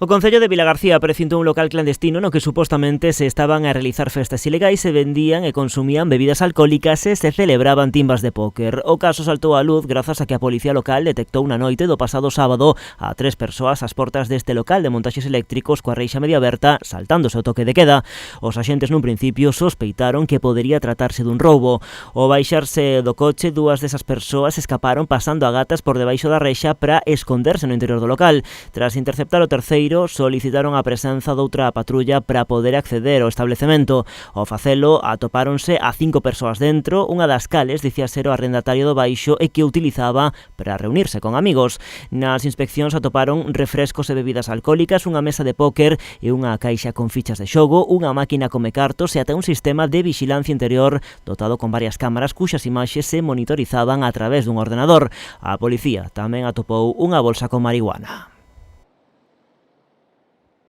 O Concello de Vilagarcía precintou un local clandestino no que supostamente se estaban a realizar festas ilegais, se vendían e consumían bebidas alcohólicas e se celebraban timbas de póker. O caso saltou á luz grazas a que a policía local detectou na noite do pasado sábado a 3 persoas ás portas deste local de montaxes eléctricos coa reixa medio aberta, saltándose o toque de queda. Os axentes nun principio sospeitaron que podería tratarse dun roubo. Ao baixarse do coche, 2 desas persoas escaparon pasando a gatas por debaixo da reixa para esconderse no interior do local. Tras interceptar o terceiro, solicitaron a presenza doutra patrulla para poder acceder ao establecemento. Ao facelo, atopáronse a 5 persoas dentro, unha das cales dicía ser o arrendatario do baixo e que o utilizaba para reunirse con amigos. Nas inspeccións atoparon refrescos e bebidas alcohólicas, unha mesa de póker e unha caixa con fichas de xogo, unha máquina come cartos e ata un sistema de vixilancia interior dotado con varias cámaras cuxas imaxes se monitorizaban a través dun ordenador. A policía tamén atopou unha bolsa con marihuana.